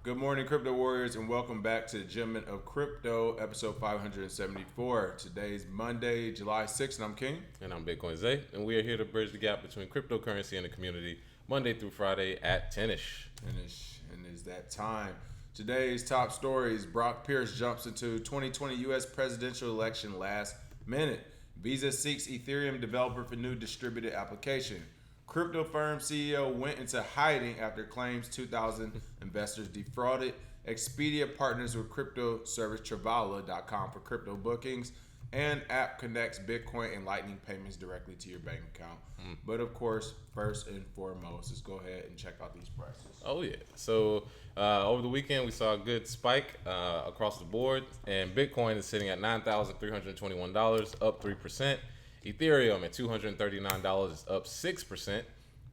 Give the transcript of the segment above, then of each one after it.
Good morning, Crypto Warriors, and welcome back to the Gentlemen of Crypto, episode 574. Today's Monday, July 6th, and I'm King. And I'm Bitcoin Zay, and we are here to bridge the gap between cryptocurrency and the community, Monday through Friday at 10ish. And it's that time. Today's top stories: Brock Pierce jumps into 2020 U.S. presidential election last minute. Visa seeks Ethereum developer for new distributed application. Crypto firm CEO went into hiding after claims 2,000 investors defrauded. Expedia partners with crypto service Travala.com for crypto bookings. And app connects Bitcoin and Lightning payments directly to your bank account. But of course, first and foremost, let's go ahead and check out these prices. Oh yeah. So over the weekend, we saw a good spike across the board, and Bitcoin is sitting at $9,321, up 3%. Ethereum at $239 is up 6%.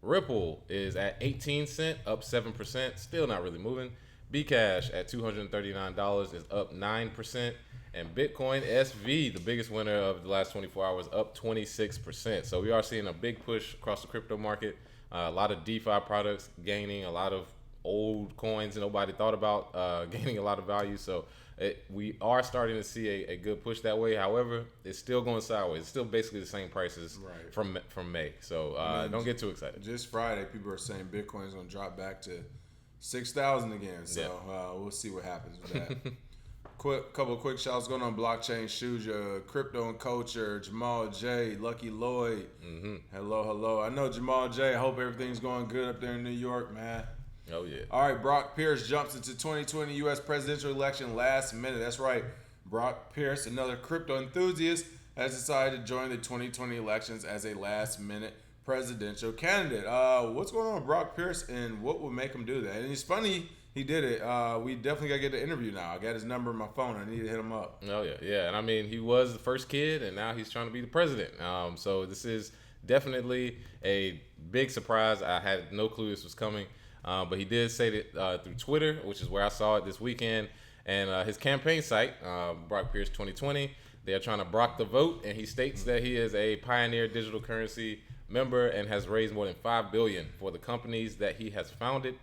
Ripple is at 18 cents, up 7%, still not really moving. Bcash at $239 is up 9%. And Bitcoin SV, the biggest winner of the last 24 hours, up 26%. So we are seeing a big push across the crypto market. A lot of DeFi products gaining, a lot of old coins nobody thought about gaining a lot of value. So we are starting to see a good push that way. However, it's still going sideways. It's still basically the same prices from May. So don't get too excited. Just Friday, people are saying Bitcoin is going to drop back to 6,000 again. So we'll see what happens with that. Couple of quick shouts going on blockchain. Shuja, Crypto and Culture, Jamal J, Lucky Lloyd. Hello. I know Jamal J. I hope everything's going good up there in New York, man. Oh, yeah. All right, Brock Pierce jumps into 2020 U.S. presidential election last minute. That's right. Brock Pierce, another crypto enthusiast, has decided to join the 2020 elections as a last-minute presidential candidate. What's going on with Brock Pierce, and what would make him do that? And it's funny he did it. We definitely got to get the interview now. I got his number on my phone. I need to hit him up. Oh, yeah. And, I mean, he was the first kid, and now he's trying to be the president. So this is definitely a big surprise. I had no clue this was coming. But he did say that through Twitter, which is where I saw it this weekend, and his campaign site, Brock Pierce 2020, they are trying to Brock the vote, and he states that he is a pioneer digital currency member and has raised more than $5 billion for the companies that he has founded.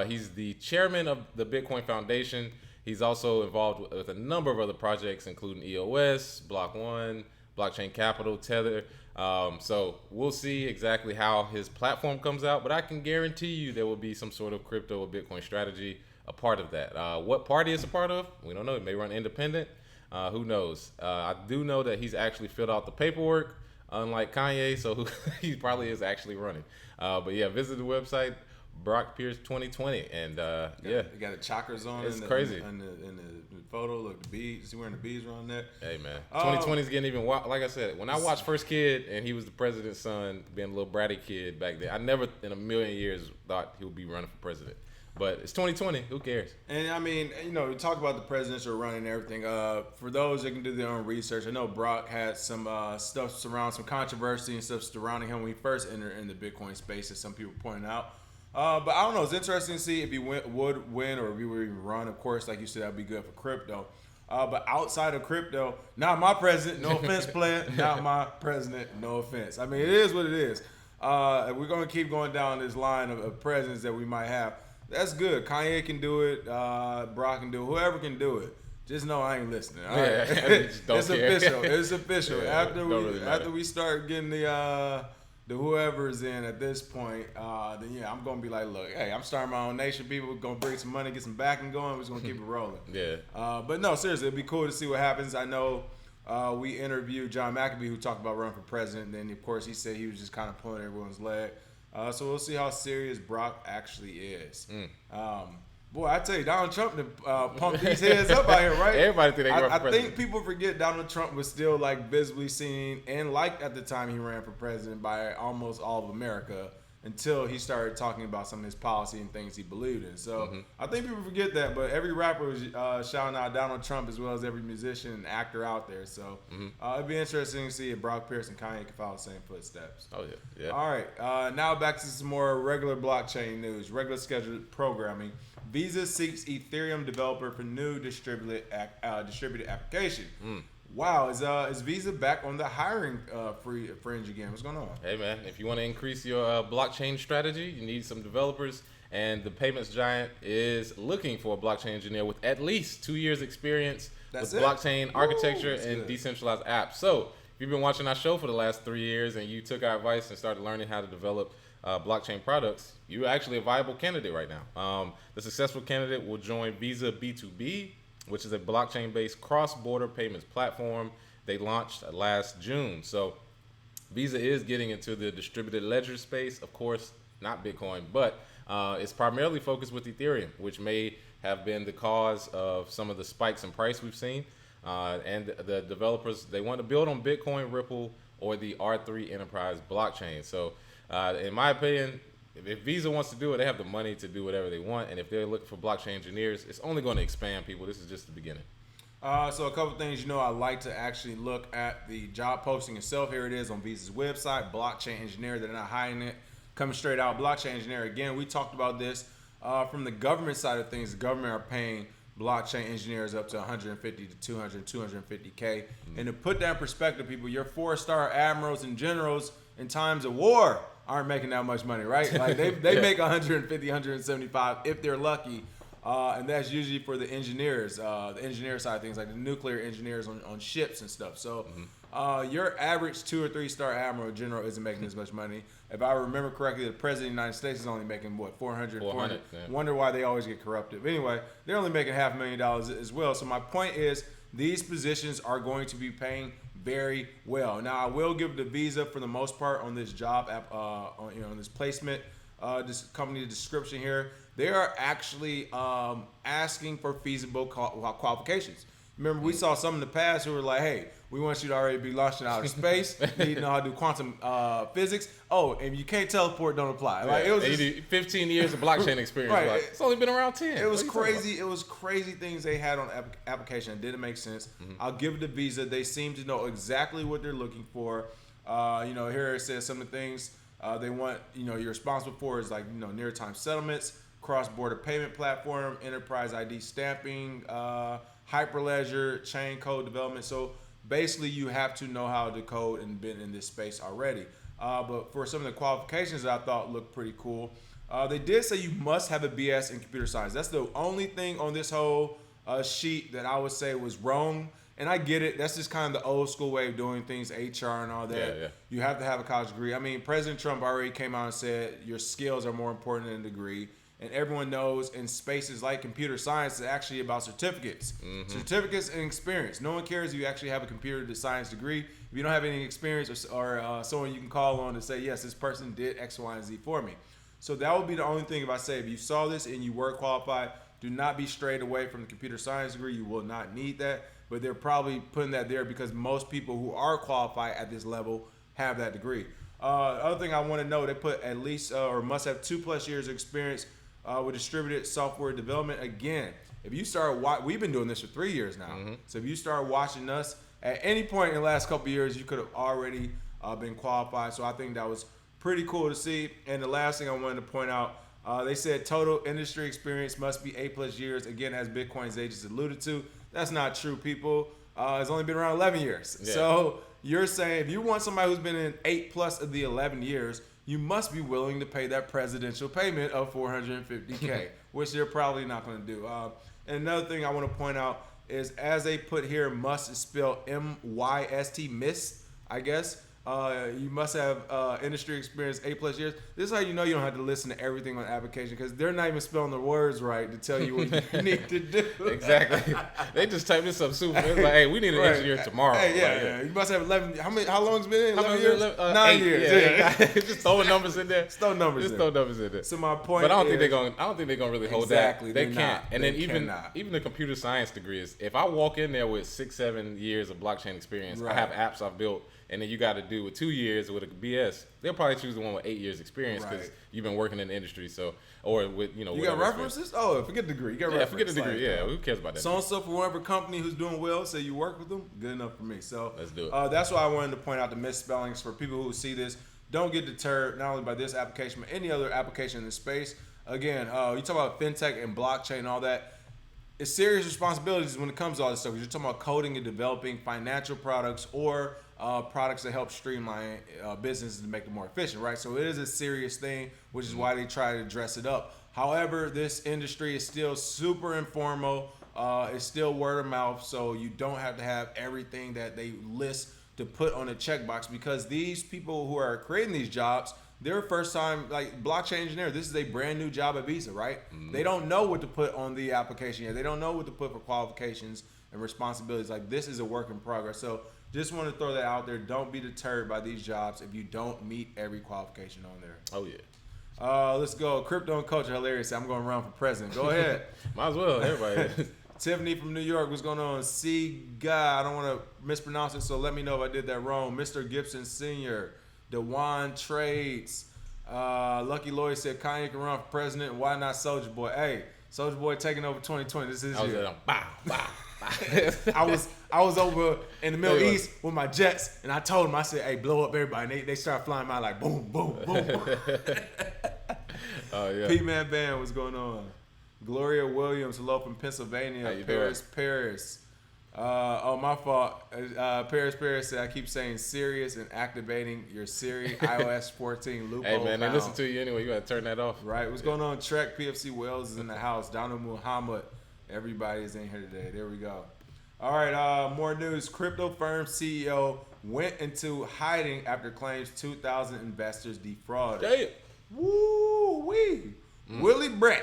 He's the chairman of the Bitcoin Foundation. He's also involved with a number of other projects, including EOS, Block One, Blockchain Capital, Tether. So we'll see exactly how his platform comes out, but I can guarantee you there will be some sort of crypto or Bitcoin strategy a part of that. What party it's a part of, we don't know. He may run independent. Who knows? I do know that he's actually filled out the paperwork, unlike Kanye, so he probably is actually running. But yeah, visit the website, Brock Pierce 2020, and He got the chakras on. It's crazy. In the photo, look, the beads. Is he wearing the beads around neck? Hey man, 2020 is getting even like I said. When I watched First Kid and he was the president's son, being a little bratty kid back then, I never in a million years thought he would be running for president. But it's 2020. Who cares? And I mean, we talk about the presidential run and everything. For those that can do their own research, I know Brock had some stuff surrounding some controversy and stuff surrounding him when he first entered in the Bitcoin space, as some people pointed out. But I don't know. It's interesting to see if he would win or if he would even run. Of course, like you said, that would be good for crypto. But outside of crypto, not my president. No offense, player. Not my president. No offense. I mean, it is what it is. We're going to keep going down this line of presidents that we might have. That's good. Kanye can do it. Brock can do it. Whoever can do it. Just know I ain't listening. All right? It's official. It's official. Yeah, after we start getting the whoever's in at this point, then I'm gonna be like, look, hey, I'm starting my own nation. People are gonna bring some money, get some backing going. We're just gonna keep it rolling. But no, seriously, it'd be cool to see what happens. I know we interviewed John McAfee, who talked about running for president. And then of course he said he was just kind of pulling everyone's leg. So we'll see how serious Brock actually is. Boy, I tell you, Donald Trump pumped these heads up out here, right? Everybody think they run for president. I think people forget Donald Trump was still like visibly seen and liked at the time he ran for president by almost all of America until he started talking about some of his policy and things he believed in. So I think people forget that, but every rapper was shouting out Donald Trump as well as every musician and actor out there. So it'd be interesting to see if Brock Pierce and Kanye can follow the same footsteps. Oh, yeah. All right. Now back to some more regular blockchain news, regular scheduled programming. Visa seeks Ethereum developer for new distributed application. Wow, is Visa back on the hiring fringe again? What's going on? Hey man, if you want to increase your blockchain strategy, you need some developers And the payments giant is looking for a blockchain engineer with at least 2 years experience with blockchain architecture and decentralized apps. So if you've been watching our show for the last 3 years and you took our advice and started learning how to develop blockchain products, you're actually a viable candidate right now. The successful candidate will join Visa B2B, which is a blockchain-based cross-border payments platform. They launched last June. So Visa is getting into the distributed ledger space, of course, not Bitcoin, but it's primarily focused with Ethereum, which may have been the cause of some of the spikes in price we've seen. And the developers, they want to build on Bitcoin, Ripple, or the R3 Enterprise blockchain. So in my opinion, if Visa wants to do it, they have the money to do whatever they want. And if they're looking for blockchain engineers, it's only going to expand people. This is just the beginning. So a couple things, I like to actually look at the job posting itself. Here it is on Visa's website, blockchain engineer. They're not hiding it. Coming straight out, blockchain engineer. Again, we talked about this from the government side of things. The government are paying blockchain engineers up to 150 to 200, 250K. And to put that in perspective, people, your 4-star admirals and generals in times of war aren't making that much money, right? Like they make 150, 175 if they're lucky. And that's usually for the engineers, the engineer side of things, like the nuclear engineers on ships and stuff. So your average 2 or 3-star admiral or general isn't making as much money. If I remember correctly, the president of the United States is only making, what, 400? Yeah. Wonder why they always get corrupted. But anyway, they're only making $500,000 as well. So my point is, these positions are going to be paying very well. Now, I will give the Visa for the most part on this job app, on this placement, this company description here. They are actually asking for feasible qualifications. Remember, we saw some in the past who were like, hey, we want you to already be launched in outer space. You need to know how to do quantum physics. Oh, and you can't teleport, don't apply. Like, it was just, 15 years of blockchain experience. Right. Like, it's only been around 10. It was crazy. It was crazy things they had on application. It didn't make sense. I'll give it to Visa. They seem to know exactly what they're looking for. Here it says some of the things they want, you're responsible for is like, near-time settlements, cross-border payment platform, enterprise ID stamping, Hyperledger, chain code development. So basically, you have to know how to code and been in this space already. But for some of the qualifications that I thought looked pretty cool, they did say you must have a BS in computer science. That's the only thing on this whole sheet that I would say was wrong. And I get it. That's just kind of the old school way of doing things, HR and all that. Yeah. You have to have a college degree. I mean, President Trump already came out and said your skills are more important than a degree. And everyone knows in spaces like computer science, it's actually about certificates. Certificates and experience. No one cares if you actually have a computer science degree. If you don't have any experience or someone you can call on to say, yes, this person did X, Y, and Z for me. So that would be the only thing if I say, if you saw this and you were qualified, do not be strayed away from the computer science degree. You will not need that. But they're probably putting that there because most people who are qualified at this level have that degree. Other thing I want to know, they put at least or must have 2+ years of experience with distributed software development. Again, if you start, we've been doing this for 3 years now. So if you start watching us at any point in the last couple of years, you could have already been qualified. So I think that was pretty cool to see. And the last thing I wanted to point out, they said total industry experience must be 8+ years. Again, as Bitcoin's agents alluded to, that's not true, people. It's only been around 11 years. Yeah. So you're saying if you want somebody who's been in 8+ of the 11 years, you must be willing to pay that presidential payment of $450K, which they're probably not going to do. And another thing I want to point out is, as they put here, must is spelled MYST, MIST, I guess. You must have industry experience 8+ years. This is how you know you don't have to listen to everything on the application, because they're not even spelling the words right to tell you what you need to do. Exactly. They just type this up super. It's like, hey, we need an engineer tomorrow. Hey, yeah. You must have 11. How long has it been? 11 years? 9 years. Yeah. Just throwing numbers in there. Throw numbers in there. So my point. But I don't think they're gonna really hold that. They can't. Not. And then even the computer science degree is, if I walk in there with 6-7 years of blockchain experience, I have apps I've built. And then you got to do with 2 years with a BS. They'll probably choose the one with 8 years experience because you've been working in the industry. So, or with You got references? Oh, forget the degree. You got references. Forget the degree. Yeah, who cares about that? So and so for whatever company who's doing well, say you work with them, good enough for me. So let's do it. That's why I wanted to point out the misspellings for people who see this. Don't get deterred not only by this application but any other application in the space. Again, you talk about fintech and blockchain and all that. It's serious responsibilities when it comes to all this stuff. You're talking about coding and developing financial products or products that help streamline businesses and make them more efficient, right? So it is a serious thing, which is why they try to dress it up. However, this industry is still super informal. It's still word of mouth, so you don't have to have everything that they list to put on a checkbox, because these people who are creating these jobs, their first time, like blockchain engineer, this is a brand new job at Visa, right? They don't know what to put on the application yet. They don't know what to put for qualifications and responsibilities. Like, this is a work in progress. So just want to throw that out there. Don't be deterred by these jobs if you don't meet every qualification on there. Oh yeah. Let's go. Crypto and culture, hilarious. I'm going to run for president. Go ahead. Might as well. Everybody. Tiffany from New York, what's going on? C. Guy, I don't want to mispronounce it, so let me know if I did that wrong. Mr. Gibson Sr., Dewan Trades. Lucky Lloyd said Kanye can run for president. Why not Soulja Boy? Hey, Soulja Boy taking over 2020. This is year. Bow, bow. I was over in the Middle East with my jets, and I told them, I said, hey, blow up everybody. And they start flying by like boom, boom, boom. Oh, yeah. P-Man Band, what's going on? Gloria Williams, hello from Pennsylvania. How you Paris. My fault. Paris said I keep saying serious and activating your Siri iOS 14 loophole. Hey, man, they listen to you anyway. You got to turn that off. Right. What's going on? Trek PFC Wells is in the house. Donald Muhammad. Everybody is in here today. There we go. All right. More news. Crypto firm CEO went into hiding after claims 2,000 investors defrauded. Damn. Woo-wee. Willie Brett,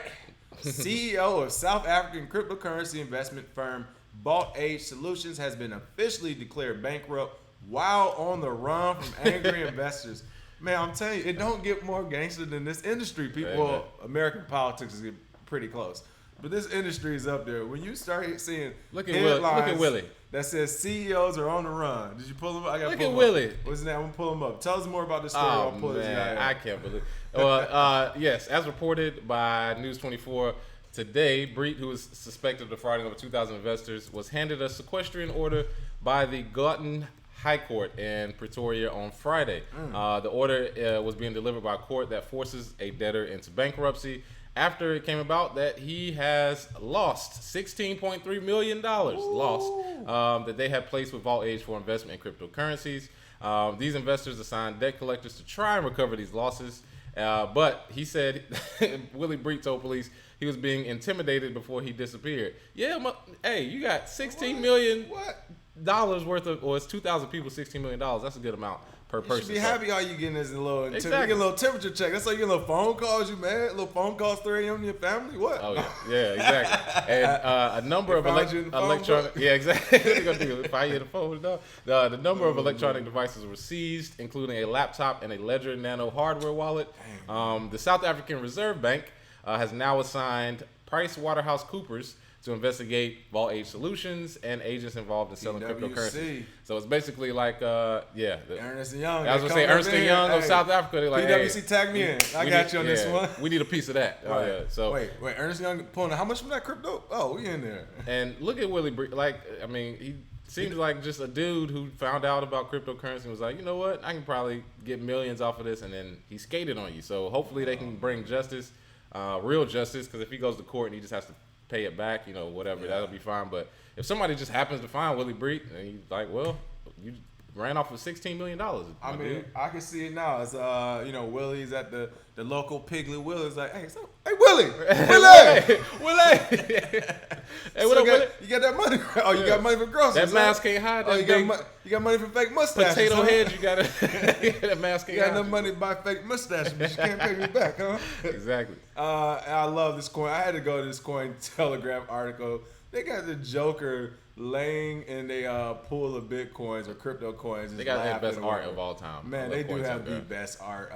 CEO of South African cryptocurrency investment firm Bcash Solutions, has been officially declared bankrupt while on the run from angry investors. Man, I'm telling you, it don't get more gangster than this industry. People, well, American politics is pretty close, but this industry is up there. When you start seeing headlines Willie that says CEOs are on the run, did you pull them up? I got look at Willie. What's his name? I'm gonna pull him up. Tell us more about this story. Oh, I'll pull this guy up. I can't believe. Well, yes, as reported by News 24 today, Breed, who was suspected of defrauding over 2,000 investors, was handed a sequestration order by the Gauteng High Court in Pretoria on Friday. The order was being delivered by a court that forces a debtor into bankruptcy after it came about that he has lost $16.3 million that they had placed with Bcash for investment in cryptocurrencies. These investors assigned debt collectors to try and recover these losses. But he said, Willie Breed told police he was being intimidated before he disappeared. Yeah, hey, you got $16 million worth of, or it's 2,000 people, $16 million. That's a good amount per person. You should be happy all you getting is a little, exactly. You get a little temperature check. That's how you get a little phone calls. You mad? A little phone calls 3 a.m. to your family? What? Oh yeah, exactly. And a number of electronic, yeah, exactly. What they gonna do? If I hear the phone, the number of electronic devices were seized, including a laptop and a Ledger Nano hardware wallet. The South African Reserve Bank has now assigned PricewaterhouseCoopers to investigate Bcash Solutions and agents involved in selling cryptocurrency. So it's basically like, Ernst & Young. I was gonna say Ernst & Young of South Africa. They're like, PwC, tag me in. I got you on this one. We need a piece of that. Right. Oh yeah. So wait, Ernst & Young pulling how much from that crypto? Oh, we in there. And look at Willie Breed. Like, I mean, he seems like just a dude who found out about cryptocurrency and was like, you know what, I can probably get millions off of this, and then he skated on you. So hopefully they can bring justice, real justice, because if he goes to court and he just has to pay it back, you know, whatever, that'll be fine. But if somebody just happens to find Willie Breed and he's like, well, you ran off with $16 million. I mean, I can see it now. It's Willie's at the local Piggly Willie's like, hey, Willie, Willie. Hey, what up, Willie? You got that money? Oh, you got money for groceries? That mask can't hide. Oh, you got money for fake mustaches? Potato heads. You got that mask can't hide. You got enough money to buy fake mustaches, but you can't pay me back, huh? Exactly. I love this coin. I had to go to this Coin Telegraph article. They got the Joker laying in a pool of bitcoins or crypto coins. They got the best art of all time. Man, they do have the best art.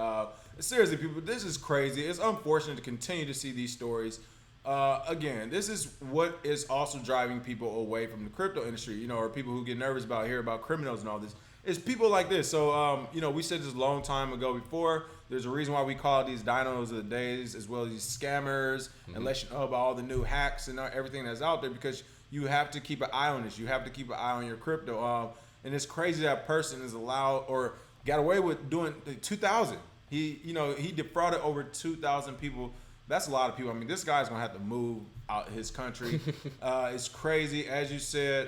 Seriously, people, this is crazy. It's unfortunate to continue to see these stories. Again, this is what is also driving people away from the crypto industry, you know, or people who get nervous hear about criminals and all this. It's people like this. So, we said this a long time ago before. There's a reason why we call these dinos of the days, as well as these scammers, and let you know about all the new hacks and everything that's out there, because you have to keep an eye on this. You have to keep an eye on your crypto. And it's crazy that person is allowed or got away with doing 2,000. He defrauded over 2,000 people. That's a lot of people. I mean, this guy's gonna have to move out his country. It's crazy, as you said.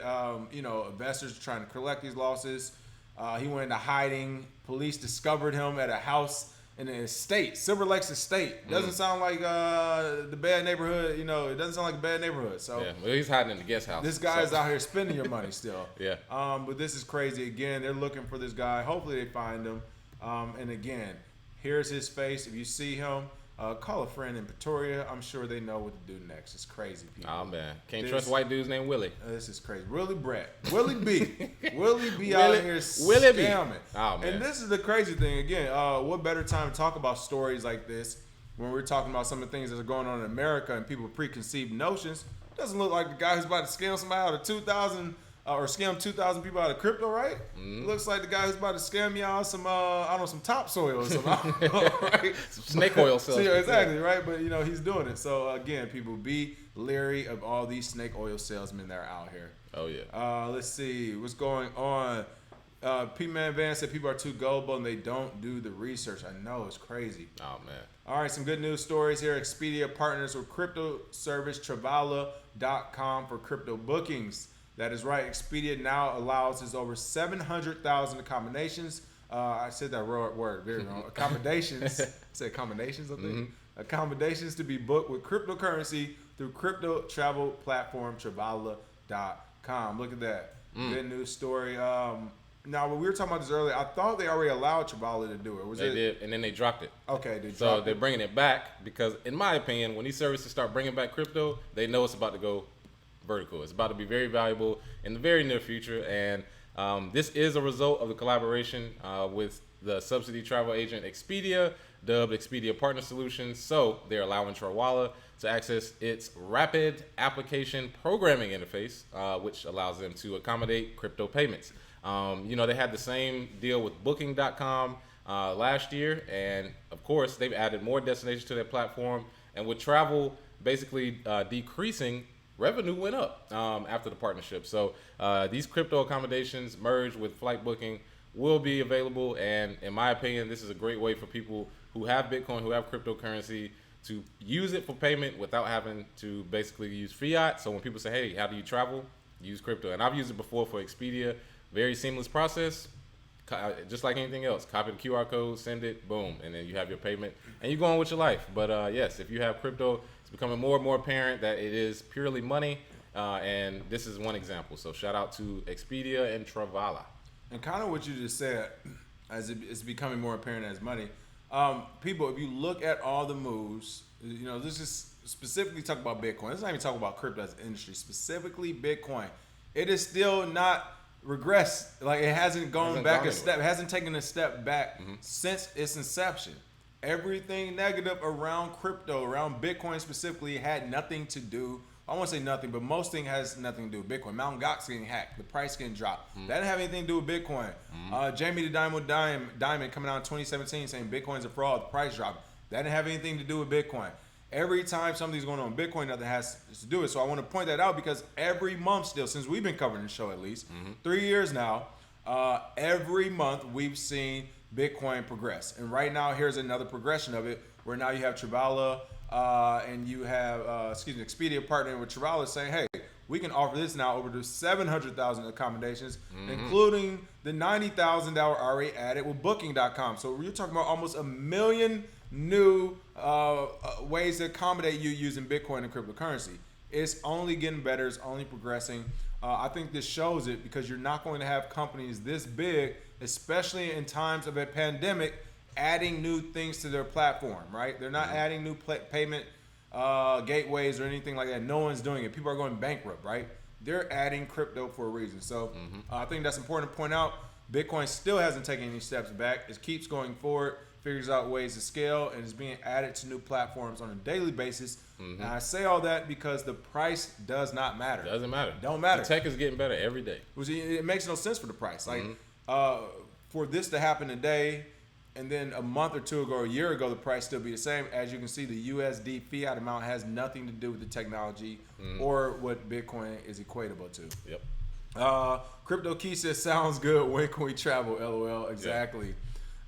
Investors are trying to collect these losses. He went into hiding. Police discovered him at a house in an estate, Silver Lakes estate. Doesn't sound like the bad neighborhood. You know, it doesn't sound like a bad neighborhood. So yeah, well, he's hiding in the guest house. this guy is out here spending your money still. Yeah. But this is crazy. Again, they're looking for this guy. Hopefully they find him. And again, here's his face. If you see him, call a friend in Pretoria. I'm sure they know what to do next. It's crazy, people. Oh man, can't trust white dudes named Willie. This is crazy. Willie Brett. Willie B. Willie B out here Willie B. scamming. Oh man. And this is the crazy thing. Again, what better time to talk about stories like this when we're talking about some of the things that are going on in America and people preconceived notions? Doesn't look like the guy who's about to scam somebody out of 2,000 or scam 2,000 people out of crypto, right? Looks like the guy who's about to scam y'all some, I don't know, some topsoil or something, right? Some snake oil sales. So, exactly, right? But, you know, he's doing it. So, again, people, be leery of all these snake oil salesmen that are out here. Oh, yeah. Let's see. What's going on? P-Man Van said people are too gullible and they don't do the research. I know, it's crazy. Oh, man. All right, some good news stories here. Expedia partners with crypto service Travala.com for crypto bookings. That is right. Expedia now allows us over 700,000 accommodations. I said that word very wrong. Accommodations. I said combinations, I think. Accommodations to be booked with cryptocurrency through crypto travel platform Travala.com. Look at that. Good news story. Now, when we were talking about this earlier, I thought they already allowed Travala to do it. They did, and then they dropped it. Okay, so they're bringing it back because, in my opinion, when these services start bringing back crypto, they know it's about to go vertical. It's about to be very valuable in the very near future, and this is a result of the collaboration with the subsidy travel agent Expedia, dubbed Expedia Partner Solutions. So they're allowing Travala to access its rapid application programming interface, which allows them to accommodate crypto payments. You know, they had the same deal with Booking.com last year, and of course, they've added more destinations to their platform. And with travel basically decreasing, revenue went up after the partnership. So these crypto accommodations merged with flight booking will be available. And in my opinion, this is a great way for people who have Bitcoin, who have cryptocurrency, to use it for payment without having to basically use fiat. So when people say, hey, how do you travel? Use crypto. And I've used it before for Expedia. Very seamless process. Just like anything else. Copy the QR code, send it, boom. And then you have your payment and you go on with your life. But yes, if you have crypto, it's becoming more and more apparent that it is purely money, and this is one example. So shout out to Expedia and Travala. And kind of what you just said, as it's becoming more apparent as money. People, if you look at all the moves, you know, this is specifically talk about Bitcoin. Let's not even talk about crypto as an industry. Specifically Bitcoin. It is still not regressed. Like it hasn't gone back a step. It hasn't taken a step back since its inception. Everything negative around crypto, around Bitcoin specifically, had nothing to do. I won't say nothing, but most thing has nothing to do with Bitcoin. Mt. Gox getting hacked, the price getting dropped. That didn't have anything to do with Bitcoin. Jamie the Diamond coming out in 2017 saying Bitcoin's a fraud, the price dropped. That didn't have anything to do with Bitcoin. Every time something's going on with Bitcoin, nothing has to do with it. So I want to point that out because every month still, since we've been covering the show at least, 3 years now, every month we've seen Bitcoin progress. And right now, here's another progression of it, where now you have Travala and you have, Expedia partnering with Travala saying, hey, we can offer this now over to 700,000 accommodations, including the 90,000 that were already added with Booking.com. So you're talking about almost 1 million new ways to accommodate you using Bitcoin and cryptocurrency. It's only getting better. It's only progressing. I think this shows it because you're not going to have companies this big, especially in times of a pandemic, adding new things to their platform, right? They're not adding new payment gateways or anything like that. No one's doing it. People are going bankrupt, right? They're adding crypto for a reason. So I think that's important to point out. Bitcoin still hasn't taken any steps back. It keeps going forward, figures out ways to scale, and is being added to new platforms on a daily basis. And I say all that because the price does not matter. Doesn't matter. Don't matter. The tech is getting better every day. It makes no sense for the price. Like for this to happen today, and then a month or two ago, or a year ago, the price still be the same. As you can see, the USD fiat amount has nothing to do with the technology or what Bitcoin is equatable to. Yep. CryptoKey says, sounds good. When can we travel? LOL. Exactly.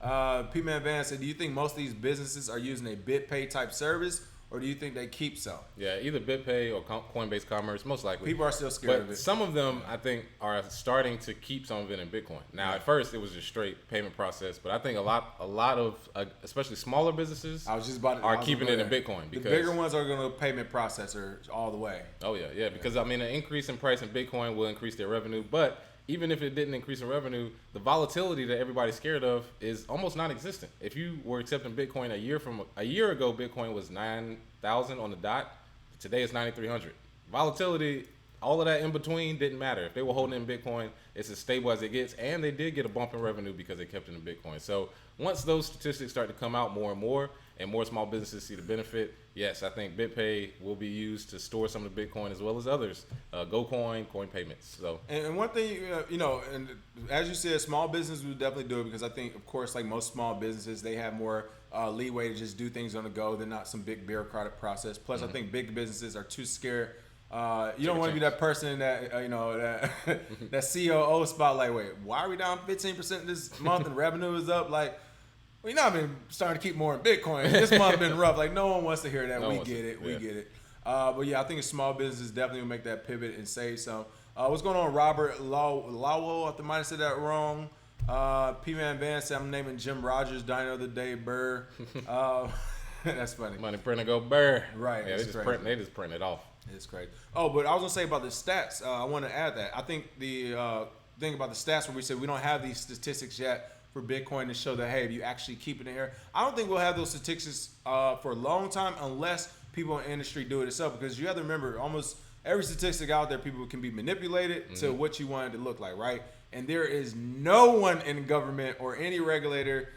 P-Man Van said, do you think most of these businesses are using a BitPay type service, or do you think they keep some? Yeah, either BitPay or Coinbase Commerce, most likely. People are still scared of But it. some of them, I think, are starting to keep some of it in Bitcoin. Now, at first, it was just straight payment process, but I think a lot of, especially smaller businesses, are keeping it in Bitcoin. Because the bigger ones are going to payment processor all the way. Oh yeah, because I mean, an increase in price in Bitcoin will increase their revenue, but even if it didn't increase in revenue, the volatility that everybody's scared of is almost non-existent. If you were accepting Bitcoin a year ago, Bitcoin was 9,000 on the dot. Today it's 9,300. Volatility, all of that in between didn't matter. If they were holding in Bitcoin, it's as stable as it gets, and they did get a bump in revenue because they kept it in Bitcoin. So once those statistics start to come out more and more small businesses see the benefit, yes, I think BitPay will be used to store some of the Bitcoin as well as others. GoCoin, coin payments. So, and one thing, and as you said, small business will definitely do it because I think, of course, like most small businesses, they have more leeway to just do things on the go. They're not some big bureaucratic process. Plus, I think big businesses are too scared. You don't want to be that person that that COO spotlight. Wait, why are we down 15% this month and revenue is up? Like, well, I've been starting to keep more in Bitcoin. This month has been rough. Like, no one wants to hear that. We get it. But yeah, I think small businesses definitely will make that pivot and save some. What's going on, Robert Lowell? I might have said that wrong. P-Man Van said, I'm naming Jim Rogers Dino of the Day Burr. That's funny. Money print and go Burr. Right. Yeah, they just print it off. It's crazy. Oh, but I was going to say about the stats. I want to add that. I think the thing about the stats where we said we don't have these statistics yet for Bitcoin to show that, hey, if you actually keep it in here. I don't think we'll have those statistics for a long time unless people in the industry do it itself, because you have to remember almost every statistic out there, people can be manipulated to what you want it to look like, right? And there is no one in government or any regulatory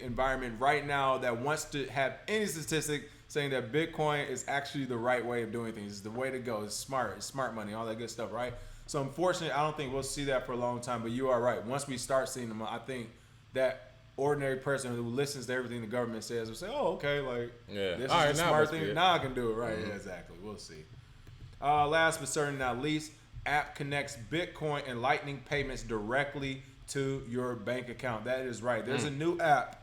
environment right now that wants to have any statistic saying that Bitcoin is actually the right way of doing things. It's the way to go. It's smart money, all that good stuff, right? So unfortunately, I don't think we'll see that for a long time, but you are right. Once we start seeing them, I think that ordinary person who listens to everything the government says will say, oh, okay, like, this is the smart thing. Now I can do it, right? Yeah, exactly. We'll see. Last but certainly not least, app connects Bitcoin and Lightning payments directly to your bank account. That is right. There's a new app.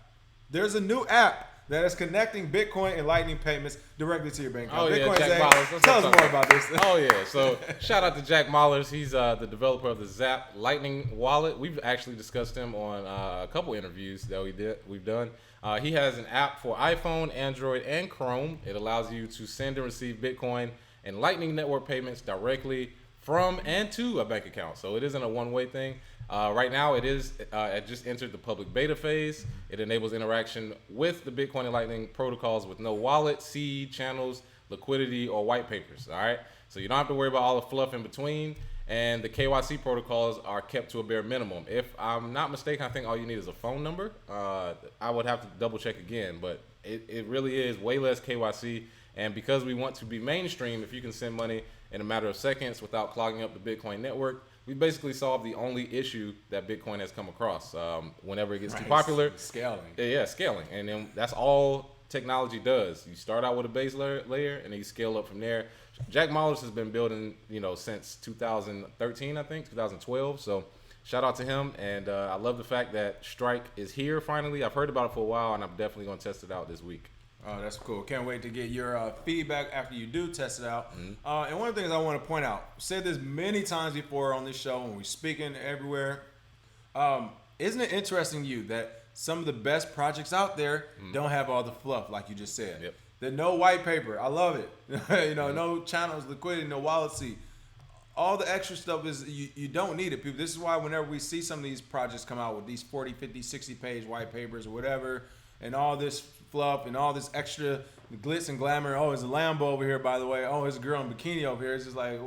That is connecting Bitcoin and Lightning payments directly to your bank account. Oh, Bitcoin, yeah, Jack Mallers. Tell us more about this. Oh, yeah. So, shout out to Jack Mallers. He's the developer of the Zap Lightning wallet. We've actually discussed him on a couple interviews that we've done. He has an app for iPhone, Android, and Chrome. It allows you to send and receive Bitcoin and Lightning Network payments directly from and to a bank account. So, it isn't a one-way thing. Right now, it just entered the public beta phase. It enables interaction with the Bitcoin and Lightning protocols with no wallet, seed, channels, liquidity, or white papers. All right, so you don't have to worry about all the fluff in between. And the KYC protocols are kept to a bare minimum. If I'm not mistaken, I think all you need is a phone number. I would have to double check again, but it really is way less KYC. And because we want to be mainstream, if you can send money in a matter of seconds without clogging up the Bitcoin network, we basically solved the only issue that Bitcoin has come across. Whenever it gets too popular, scaling. Yeah, scaling, and then that's all technology does. You start out with a base layer, and then you scale up from there. Jack Mallers has been building, since 2013, I think 2012. So shout out to him, and I love the fact that Strike is here finally. I've heard about it for a while, and I'm definitely going to test it out this week. Oh, that's cool. Can't wait to get your feedback after you do test it out. And one of the things I want to point out, said this many times before on this show when we're speaking everywhere, isn't it interesting to you that some of the best projects out there don't have all the fluff like you just said? Yep. There's no white paper. I love it. No channels, liquidity, no wallet seed. All the extra stuff is you don't need it, people. This is why whenever we see some of these projects come out with these 40, 50, 60 page white papers or whatever, and all this fluff and all this extra glitz and glamour. Oh, there's a Lambo over here, by the way. Oh, there's a girl in bikini over here. It's just like,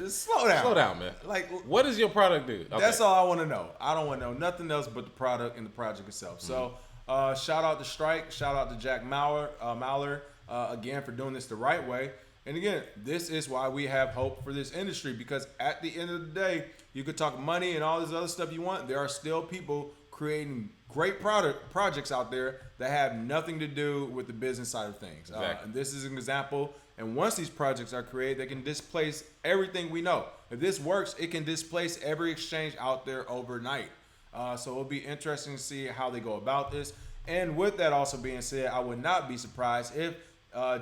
slow down. Slow down, man. Like, what does your product do? Okay. That's all I want to know. I don't want to know nothing else but the product and the project itself. So, shout out to Strike. Shout out to Jack Mallard again for doing this the right way. And again, this is why we have hope for this industry, because at the end of the day, you could talk money and all this other stuff you want. There are still people creating great projects out there that have nothing to do with the business side of things. Exactly. And this is an example. And once these projects are created, they can displace everything we know. If this works, it can displace every exchange out there overnight. So it'll be interesting to see how they go about this. And with that also being said, I would not be surprised if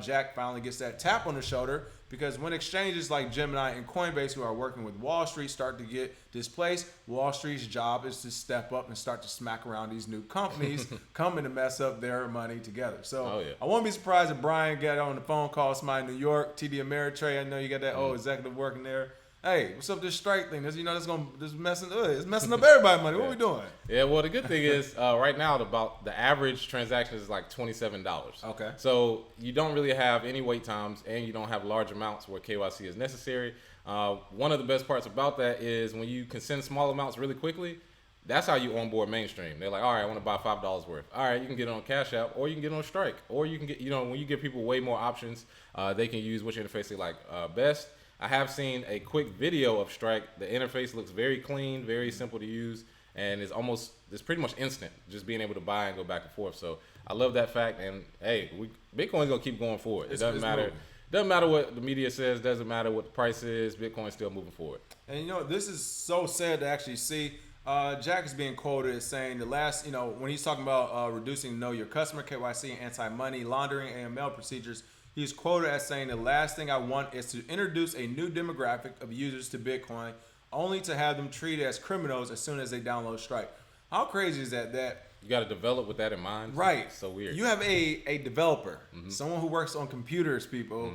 Jack finally gets that tap on the shoulder, because when exchanges like Gemini and Coinbase, who are working with Wall Street, start to get displaced, Wall Street's job is to step up and start to smack around these new companies coming to mess up their money together. So I won't be surprised if Brian got on the phone call somebody in New York, TD Ameritrade. I know you got that old executive working there. Hey, what's up with this strike thing? This it's messing up everybody's money. What are we doing? Yeah, well, the good thing is right now the average transaction is like $27. Okay. So you don't really have any wait times, and you don't have large amounts where KYC is necessary. One of the best parts about that is when you can send small amounts really quickly. That's how you onboard mainstream. They're like, all right, I want to buy $5 worth. All right, you can get it on Cash App, or you can get it on Strike, or you can get, when you give people way more options, they can use which interface they like best. I have seen a quick video of Strike. The interface looks very clean, very simple to use, and it's pretty much instant, just being able to buy and go back and forth. So I love that fact. And hey, Bitcoin's gonna keep going forward. It doesn't matter. Moving. Doesn't matter what the media says. Doesn't matter what the price is. Bitcoin's still moving forward. And this is so sad to actually see. Jack is being quoted as saying when he's talking about reducing know your customer, KYC, and anti-money laundering, AML procedures. He's quoted as saying, the last thing I want is to introduce a new demographic of users to Bitcoin, only to have them treated as criminals as soon as they download Strike. How crazy is that? You got to develop with that in mind. Right. It's so weird. You have a developer, someone who works on computers, people,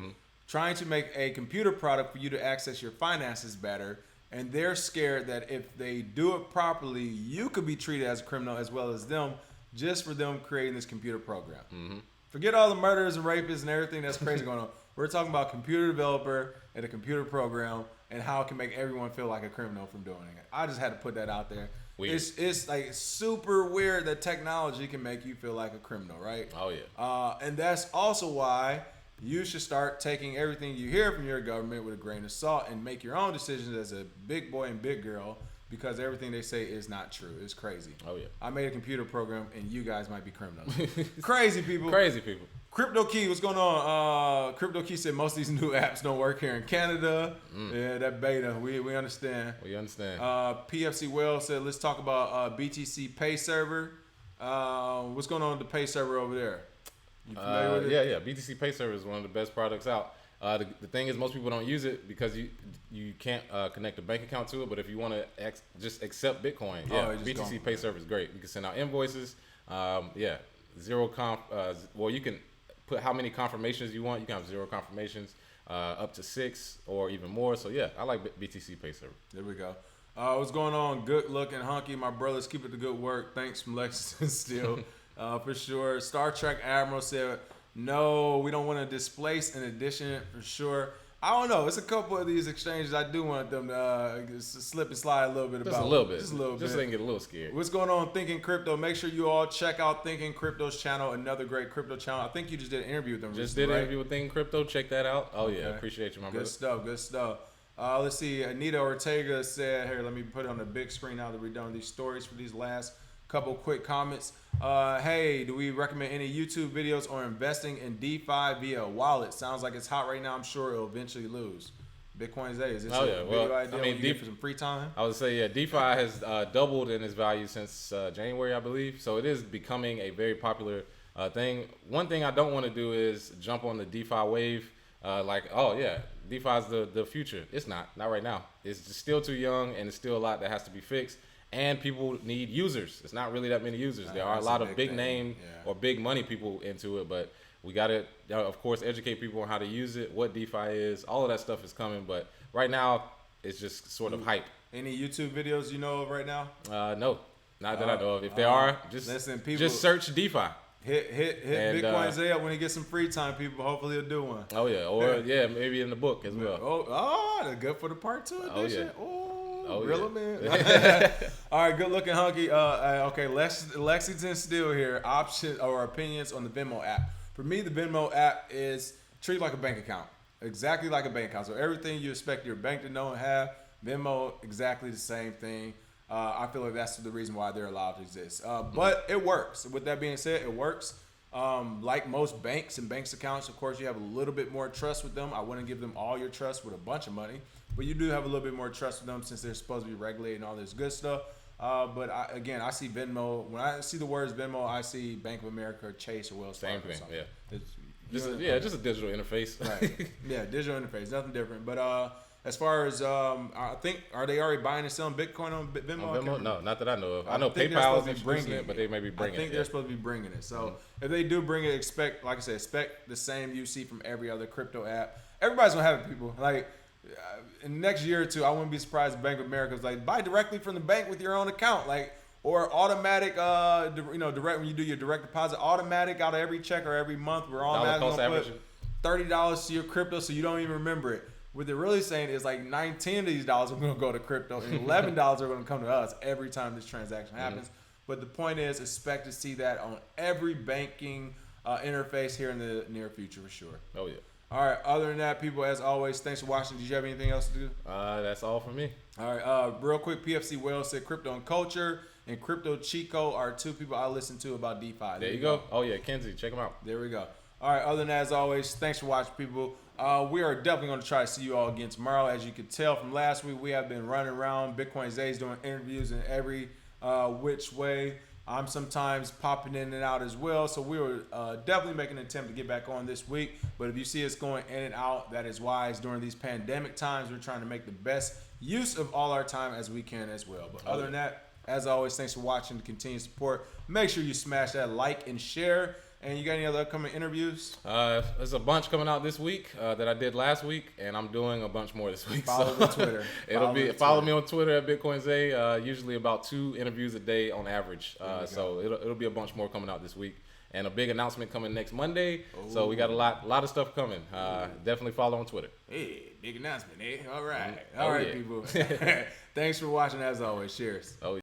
trying to make a computer product for you to access your finances better, and they're scared that if they do it properly, you could be treated as a criminal as well as them, just for them creating this computer program. Forget all the murderers and rapists and everything that's crazy going on. We're talking about computer developer and a computer program and how it can make everyone feel like a criminal from doing it. I just had to put that out there. Weird. It's like super weird that technology can make you feel like a criminal, right? Oh, yeah. And that's also why you should start taking everything you hear from your government with a grain of salt and make your own decisions as a big boy and big girl, because everything they say is not true. It's crazy. Oh, yeah. I made a computer program, and you guys might be criminals. Crazy people. Crazy people. KRBE, what's going on? KRBE said most of these new apps don't work here in Canada. Yeah, that beta. We understand. We understand. PFC Wells said, let's talk about BTC Pay Server. What's going on with the Pay Server over there? You familiar with it? Yeah. BTC Pay Server is one of the best products out. The thing is, most people don't use it because you can't connect a bank account to it. But if you want to just accept Bitcoin, BTC Pay Server is great. You can send out invoices. Well, you can put how many confirmations you want. You can have 0 confirmations, up to 6 or even more. So yeah, I like BTC Pay Server. There we go. What's going on? Good looking hunky. My brothers, keep it the good work. Thanks from Lexington still, for sure. Star Trek Admiral said, no, we don't want to displace an addition for sure. I don't know. It's a couple of these exchanges I do want them to slip and slide a little bit about. Just a little bit. Just a little bit. Just so they can get a little scared. What's going on, Thinking Crypto? Make sure you all check out Thinking Crypto's channel, another great crypto channel. I think you just did an interview with them Just recently, did an interview with Thinking Crypto. Check that out. Oh, okay. Yeah. Appreciate you, my brother. Good stuff. Let's see. Anita Ortega said, here, let me put it on the big screen now that we're done with these stories for these last couple quick comments. Hey, do we recommend any YouTube videos on investing in DeFi via a wallet? Sounds like it's hot right now. I'm sure it'll eventually lose. Bitcoin's day. Is this a video idea? I mean, for some free time? I would say, yeah, DeFi has doubled in its value since January, I believe. So it is becoming a very popular thing. One thing I don't want to do is jump on the DeFi wave. DeFi's the future. It's not right now. It's just still too young, and it's still a lot that has to be fixed. And people need users. It's not really that many users. There are a lot of big name or big money people into it, but we got to, of course, educate people on how to use it, what DeFi is. All of that stuff is coming, but right now it's just sort of hype. Any YouTube videos you know of right now? No, not that I know of. If there are, just search DeFi. Hit Bitcoin Zay up when he gets some free time, people. Hopefully he'll do one. Oh yeah, or maybe in the book as well. They're good for the part 2 edition. Oh, really, man? All right, good looking hunky. Okay, Lexington still here. Options or opinions on the Venmo app. For me, the Venmo app is treated like a bank account. Exactly like a bank account. So everything you expect your bank to know and have, Venmo, exactly the same thing. I feel like that's the reason why they're allowed to exist. But it works. With that being said, it works. Like most banks and banks accounts, of course, you have a little bit more trust with them. I wouldn't give them all your trust with a bunch of money, but you do have a little bit more trust with them since they're supposed to be regulated and all this good stuff. But I see Venmo. When I see the words Venmo, I see Bank of America, Chase, or Wells Fargo. Same thing, yeah. It's, just a digital interface. Right. Yeah, digital interface, nothing different. But as far as I think, are they already buying and selling Bitcoin on Venmo? On Venmo? No, not that I know of. I know think PayPal is introducing it, but they may be bringing it. I think they're supposed to be bringing it. So if they do bring it, expect the same you see from every other crypto app. Everybody's gonna have it, people. Like in the next year or two, I wouldn't be surprised if Bank of America is like buy directly from the bank with your own account, like. Or automatic, direct when you do your direct deposit, automatic out of every check or every month. We're automatically gonna put $30 to your crypto, so you don't even remember it. What they're really saying is like 19 of these dollars are gonna go to crypto, and $11 are gonna come to us every time this transaction happens. But the point is, expect to see that on every banking interface here in the near future for sure. Oh yeah. All right. Other than that, people, as always, thanks for watching. Did you have anything else to do? That's all for me. All right. Real quick, PFC Wales said crypto and culture and Crypto Chico are two people I listen to about DeFi. There you go. Oh yeah, Kenzie, check them out. There we go. All right. Other than that, as always, thanks for watching, people. We are definitely going to try to see you all again tomorrow. As you could tell from last week, we have been running around Bitcoin Zay's doing interviews in every which way. I'm sometimes popping in and out as well. So we were definitely making an attempt to get back on this week. But if you see us going in and out, that is wise. During these pandemic times, we're trying to make the best use of all our time as we can as well. But other than that, as always, thanks for watching, continued support. Make sure you smash that like and share. And you got any other upcoming interviews? There's a bunch coming out this week that I did last week, and I'm doing a bunch more this week. Follow the Twitter. Follow me on Twitter at Bitcoin Zay. Usually about 2 interviews a day on average. So it'll be a bunch more coming out this week, and a big announcement coming next Monday. Ooh. So we got a lot of stuff coming. Definitely follow on Twitter. Hey, big announcement, eh? All right, all right, people. Thanks for watching as always. Cheers. Oh.